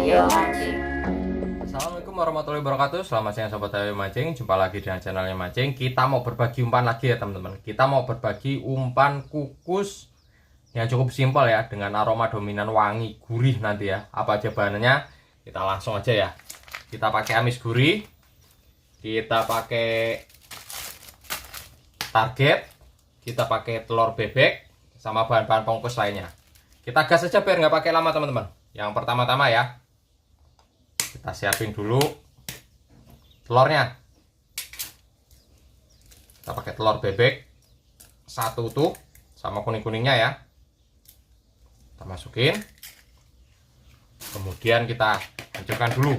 Ayo mancing. Assalamualaikum warahmatullahi wabarakatuh. Selamat siang sobat Ayo Mancing. Jumpa lagi dengan channelnya Mancing. Kita mau berbagi umpan lagi ya teman-teman. Kita mau berbagi umpan kukus yang cukup simpel ya, dengan aroma dominan wangi gurih nanti ya. Apa aja bahannya? Kita langsung aja ya. Kita pakai amis gurih, kita pakai target, kita pakai telur bebek, sama bahan-bahan pengkukus lainnya. Kita gas aja biar nggak pakai lama teman-teman. Yang pertama-tama ya, kita siapin dulu telurnya. Kita pakai telur bebek satu tuh sama kuning-kuningnya ya. Kita masukin. Kemudian kita hancurkan dulu.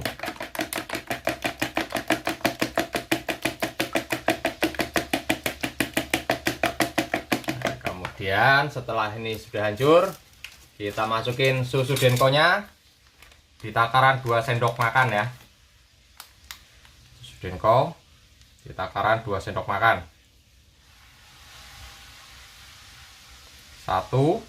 Nah, kemudian setelah ini sudah hancur, kita masukin susu denkonya di takaran 2 sendok makan ya. Susu denko di takaran 2 sendok makan. 1,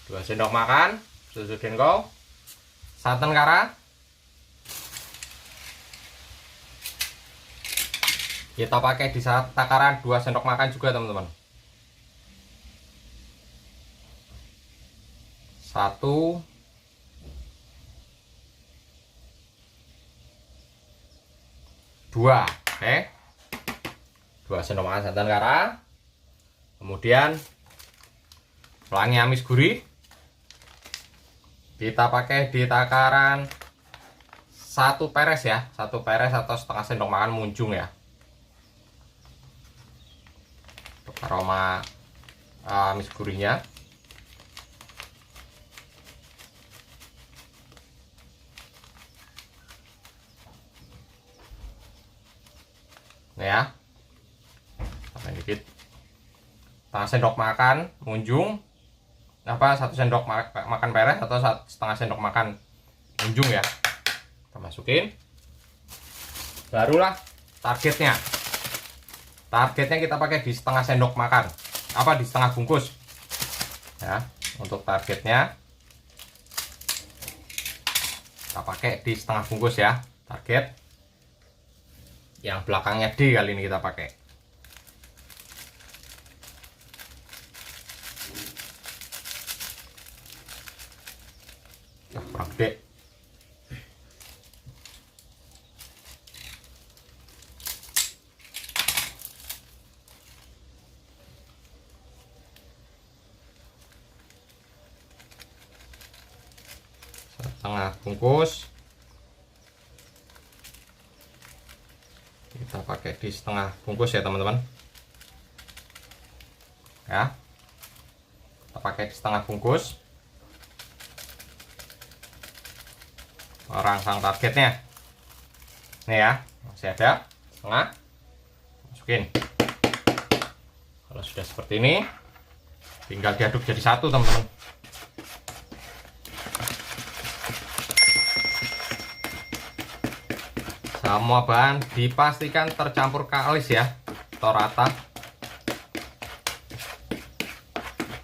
2 sendok makan susu denko, santan kara, kita pakai di takaran 2 sendok makan juga teman-teman. 1, 2, oke. 2 sendok makan santan kara. Kemudian pelangi amis gurih kita pakai di takaran 1 peres ya, 1 peres atau setengah sendok makan munjung ya, untuk aroma amis gurihnya. Nah ya, tambahin dikit, setengah sendok makan munjung, 1 sendok makan peres atau setengah sendok makan munjung ya. Kita masukin. Barulah targetnya. Targetnya kita pakai di setengah sendok makan, di setengah bungkus ya. Untuk targetnya kita pakai di setengah bungkus ya. Target yang belakangnya D kali ini kita pakai. Kurang gede. Setengah bungkus kita pakai di setengah bungkus ya teman-teman ya. Kita pakai di setengah bungkus. Rangsang targetnya nih ya, masih ada setengah, masukin. Kalau sudah seperti ini tinggal diaduk jadi satu teman-teman. Semua bahan dipastikan tercampur kalis ya, atau rata,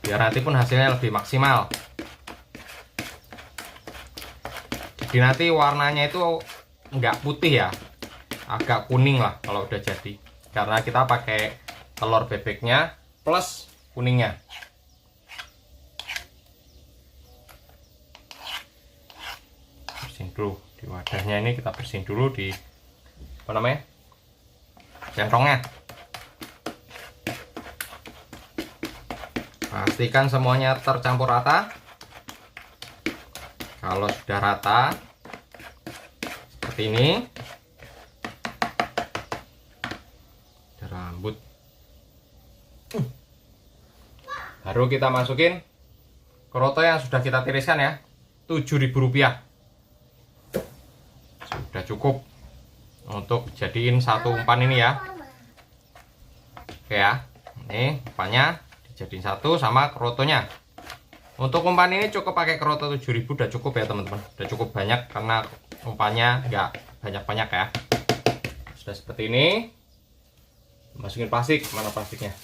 biar nanti pun hasilnya lebih maksimal. Jadi nanti warnanya itu nggak putih ya, agak kuning lah kalau udah jadi, karena kita pakai telur bebeknya plus kuningnya. Bersihin dulu di wadahnya ini, kita bersihin dulu di centongnya. Pastikan semuanya tercampur rata. Kalau sudah rata seperti ini, ada rambut, baru kita masukin keroto yang sudah kita tiriskan ya, Rp7.000. Sudah cukup untuk jadiin satu umpan ini ya. Oke ya, ini umpannya dijadiin satu sama kerotonya. Untuk umpan ini cukup pakai Kroto 7000, udah cukup ya teman-teman. Udah cukup banyak karena umpannya nggak banyak-banyak ya. Sudah seperti ini. Masukin plastik, mana plastiknya?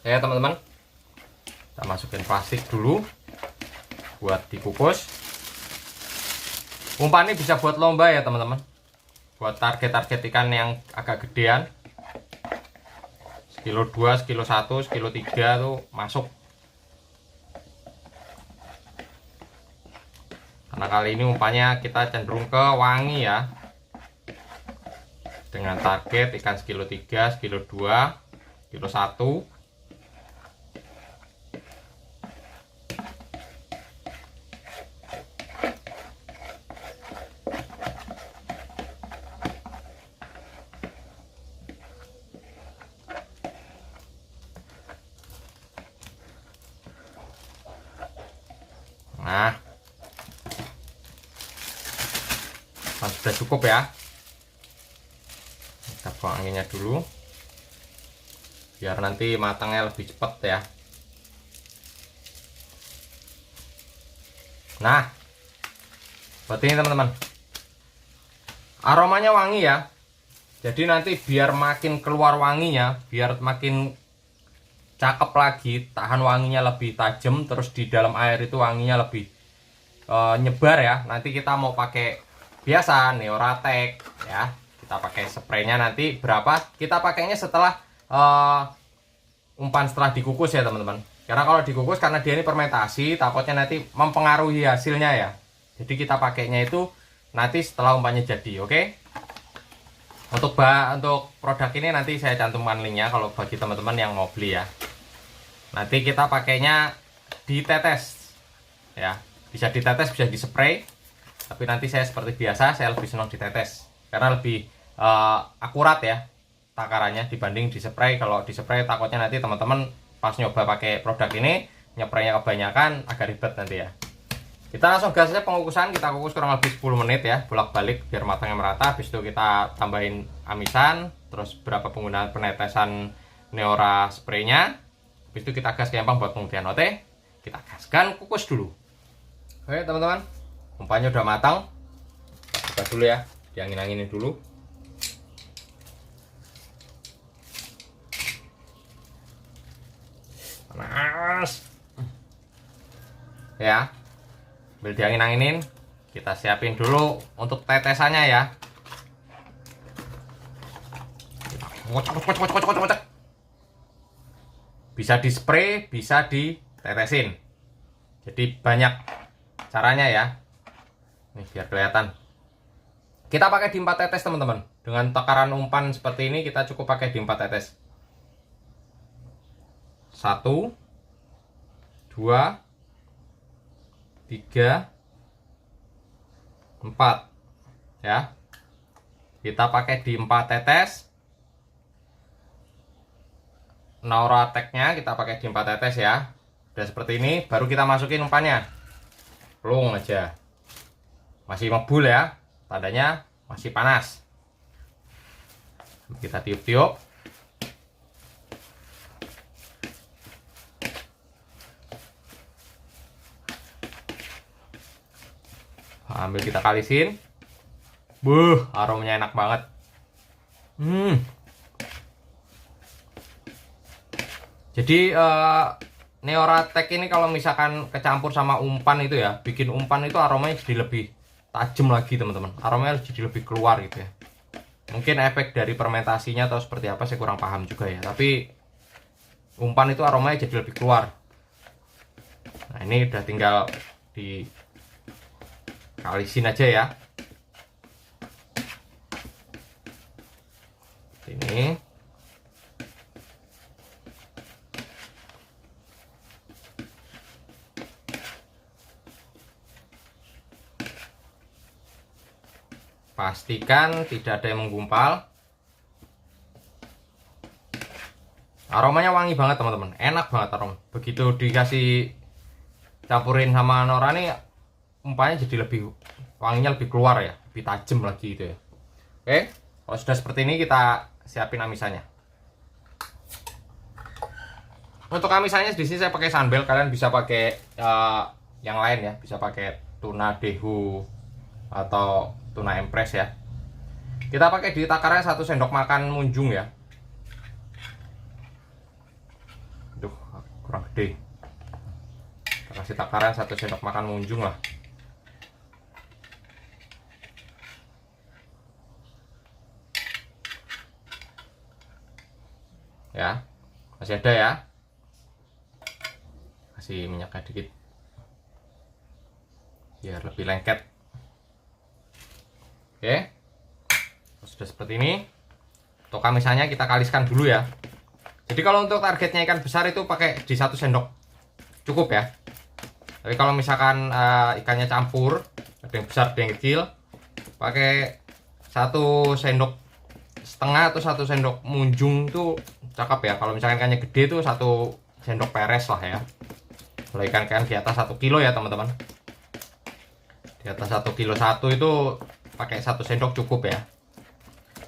Ya teman-teman. Kita masukin plastik dulu buat dikukus. Umpan ini bisa buat lomba ya teman-teman. Buat target-target ikan yang agak gedean. Sekilo 2, sekilo 1, sekilo 3 tuh masuk. Karena kali ini umpannya kita cenderung ke wangi ya. Dengan target ikan sekilo 3, sekilo 2, sekilo 1. Nah, sudah cukup ya. Kita buang anginnya dulu biar nanti matangnya lebih cepat ya. Nah, seperti ini teman-teman. Aromanya wangi ya. Jadi nanti biar makin keluar wanginya, biar makin cakep lagi, tahan wanginya lebih tajam, terus di dalam air itu wanginya lebih nyebar ya. Nanti kita mau pakai biasa Neoratek ya. Kita pakai spraynya nanti berapa? Kita pakainya setelah umpan setelah dikukus ya teman-teman. Karena kalau dikukus, karena dia ini fermentasi, takutnya nanti mempengaruhi hasilnya ya. Jadi kita pakainya itu nanti setelah umpannya jadi, oke? Untuk produk ini nanti saya cantumkan linknya kalau bagi teman-teman yang mau beli ya. Nanti kita pakainya ditetes ya, bisa ditetes, bisa dispray. Tapi nanti saya seperti biasa, saya lebih senang ditetes karena lebih akurat ya takarannya dibanding dispray. Kalau dispray takutnya nanti teman-teman pas nyoba pakai produk ini nyepraynya kebanyakan, agak ribet nanti ya. Kita langsung gas aja pengukusan. Kita kukus kurang lebih 10 menit ya, bolak-balik biar matangnya merata. Habis itu kita tambahin amisan, terus berapa penggunaan penetesan Neora spraynya. Habis itu kita gas ke empang buat pembuktian. Oke, kita gaskan, kukus dulu. Oke teman-teman, umpannya udah matang. Kita buka dulu ya, diangin-anginin dulu. Panas ya, ambil diangin-anginin. Kita siapin dulu untuk tetesannya ya. Bisa di spray, bisa ditetesin. Jadi banyak caranya ya. Nih biar kelihatan. Kita pakai di 4 tetes teman-teman. Dengan takaran umpan seperti ini kita cukup pakai di 4 tetes. 1 2 3 4 ya. Kita pakai di 4 tetes. Neorateknya kita pakai di 4 tetes ya. Udah seperti ini, baru kita masukin umpannya. Plung aja. Masih ngebul ya, tandanya masih panas. Kita tiup-tiup. Ambil kita kalisin. Aromanya enak banget. Jadi Neoratek ini kalau misalkan kecampur sama umpan itu ya, bikin umpan itu aromanya jadi lebih tajam lagi teman-teman. Aromanya jadi lebih keluar gitu ya. Mungkin efek dari fermentasinya atau seperti apa saya kurang paham juga ya. Tapi umpan itu aromanya jadi lebih keluar. Nah ini udah tinggal di kalisin aja ya. Ini. Pastikan tidak ada yang menggumpal. Aromanya wangi banget teman-teman, enak banget aroma. Begitu dikasih campurin sama Nora nih, umpannya jadi lebih wanginya lebih keluar ya, lebih tajam lagi gitu ya. Oke, kalau sudah seperti ini kita siapin amisannya. Untuk amisannya di sini saya pakai sunbel, kalian bisa pakai yang lain ya, bisa pakai tuna dehu atau tuna empress ya. Kita pakai di takarannya 1 sendok makan munjung ya. Duh, kurang gede. Kita kasih takaran 1 sendok makan munjung lah. Ya, masih ada ya. Kasih minyaknya dikit biar lebih lengket. Oke, sudah seperti ini. Untuk amisannya kita kaliskan dulu ya. Jadi kalau untuk targetnya ikan besar itu pakai di 1 sendok cukup ya. Tapi kalau misalkan ikannya campur, ada yang besar ada yang kecil, pakai 1,5 sendok atau 1 sendok munjung tuh cakep ya. Kalau misalkan ikannya gede tuh 1 sendok peres lah ya. Kalau ikan di atas 1 kilo ya teman-teman, di atas 1 kilo 1 itu pakai 1 sendok cukup ya.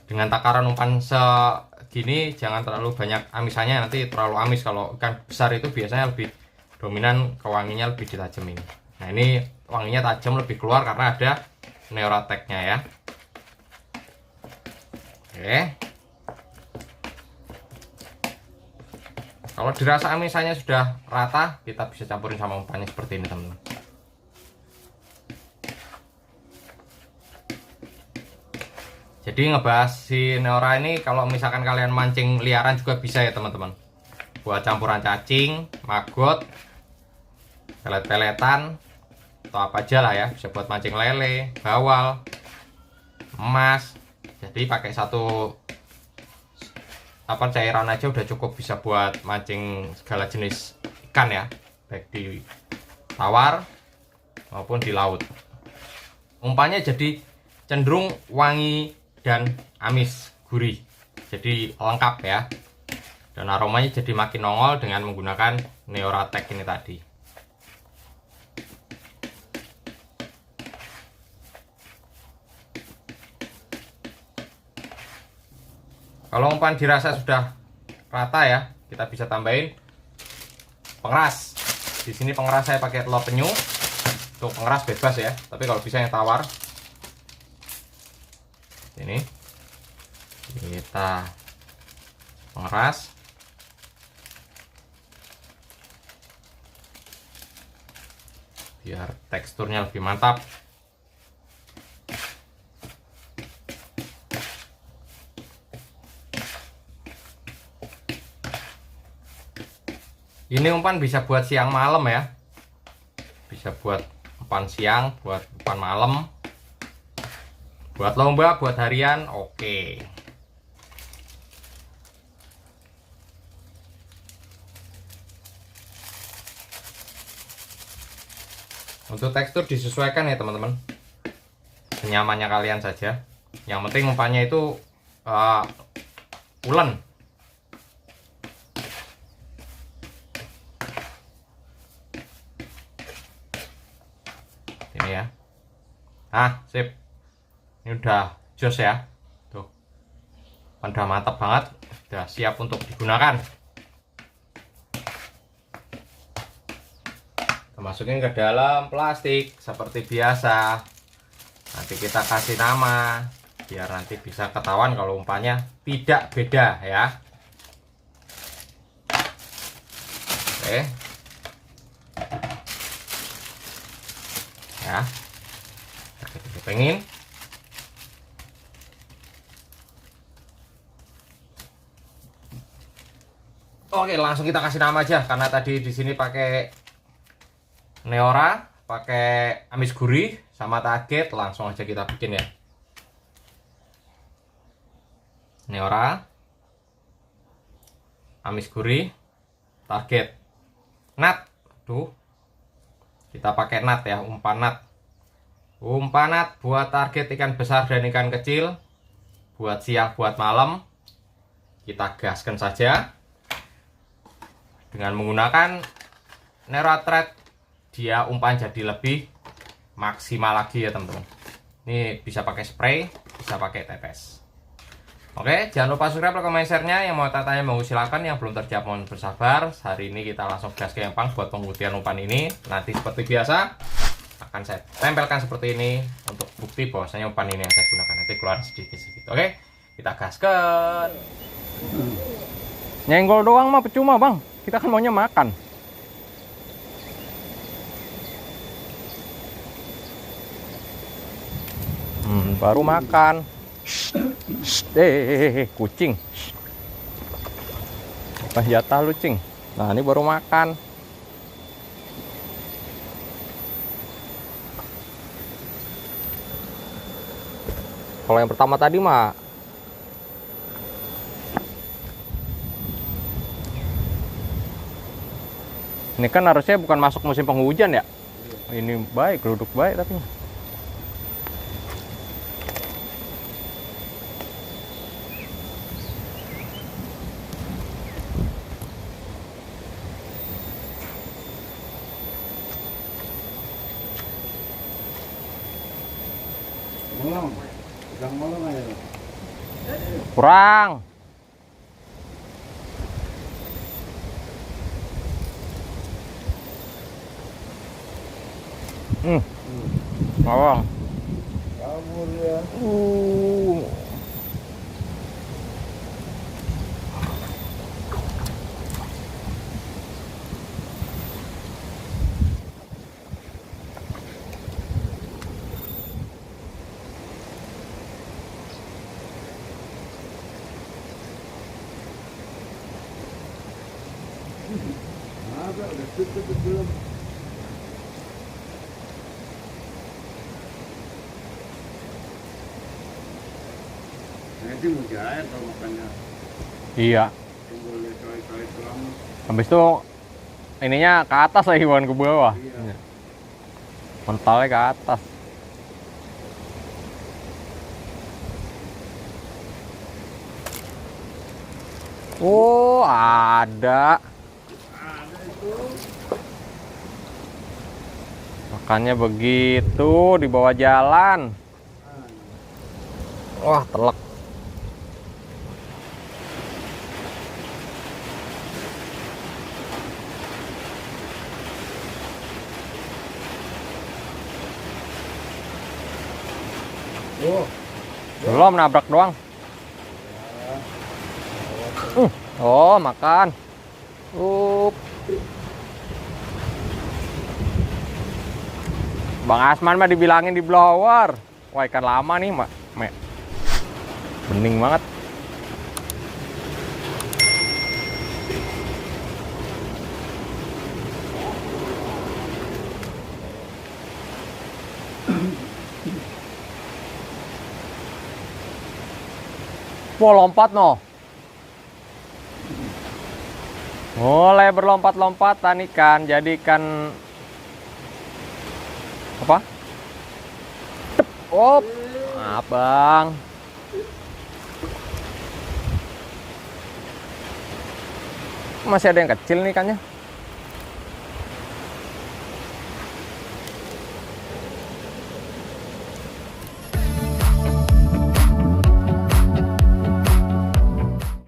Dengan takaran umpan segini jangan terlalu banyak amisannya, nanti terlalu amis. Kalau ikan besar itu biasanya lebih dominan, kewanginya lebih ditajemin. Nah ini wanginya tajam, lebih keluar karena ada Neoratek-nya ya. Oke, kalau dirasa amisannya sudah rata, kita bisa campurin sama umpannya seperti ini teman-teman. Jadi ngebahas si Neora ini, kalau misalkan kalian mancing liaran juga bisa ya teman-teman. Buat campuran cacing, maggot, pelet-peletan, atau apa aja lah ya. Bisa buat mancing lele, bawal, emas. Jadi pakai 1 cairan aja udah cukup, bisa buat mancing segala jenis ikan ya, baik di tawar maupun di laut. Umpannya jadi cenderung wangi dan amis, gurih, jadi lengkap ya. Dan aromanya jadi makin nongol dengan menggunakan Neoratek ini tadi. Kalau umpan dirasa sudah rata ya, kita bisa tambahin pengeras. Di sini pengeras saya pakai telur penyu. Untuk pengeras bebas ya, tapi kalau bisa yang tawar. Ini kita pengeras. Biar teksturnya lebih mantap. Ini umpan bisa buat siang malam ya. Bisa buat umpan siang, buat umpan malam, buat lomba, buat harian, oke. Untuk tekstur disesuaikan ya teman-teman, senyamannya kalian saja. Yang penting umpannya itu ulen. Ini ya. Nah, sip. Ini udah jos ya. Tuh. Udah mantap banget, udah siap untuk digunakan. Kita masukin ke dalam plastik seperti biasa. Nanti kita kasih nama biar nanti bisa ketahuan kalau umpannya tidak beda ya. Oke. Ya, kita pengen. Oke, langsung kita kasih nama aja karena tadi di sini pakai Neora, pakai amis gurih sama target, langsung aja kita bikin ya. Neora, amis gurih, target, nat. Tuh. Kita pakai nat ya, umpan nat. Umpan nat buat target ikan besar dan ikan kecil, buat siang, buat malam. Kita gaskan saja. Dengan menggunakan Neoratek, dia umpan jadi lebih maksimal lagi ya teman-teman. Ini bisa pakai spray, bisa pakai tetes. Oke, jangan lupa subscribe, like, komen, share-nya. Yang mau tanya mau silakan, yang belum terjawab mohon bersabar. Hari ini kita langsung gas ke empang buat pembuktian umpan ini. Nanti seperti biasa akan saya tempelkan seperti ini untuk bukti bahwasanya umpan ini yang saya gunakan. Nanti keluar sedikit-sedikit. Oke, kita gaskan. Nyenggol doang mah percuma, Bang. Kita kan maunya makan. Baru makan. Kucing. Apa jatah lu, Cing? Nah, ini baru makan. Kalau yang pertama tadi mah ini kan harusnya bukan masuk musim penghujan ya. Ini baik, geruduk baik tapi. Kurang. Bawang. Kabur ya. Ada udah tutup belum? Nanti mau jahit kalau makannya. Iya. Tunggu lihat coy selama. Habis itu ininya ke atas lagi, bukan ke bawah. Iya. Mentalnya ke atas. Oh, ada. Ada itu. Makannya begitu di bawah jalan. Wah, telek. Oh, Belum, nabrak doang. Oh, makan. Bang Asman mah dibilangin di blower. Wah, ikan lama nih, Mak. Bening banget. Wah, lompat no. Mulai berlompat-lompatan ikan, jadi ikan apa? Op, abang. Masih ada yang kecil nih ikannya.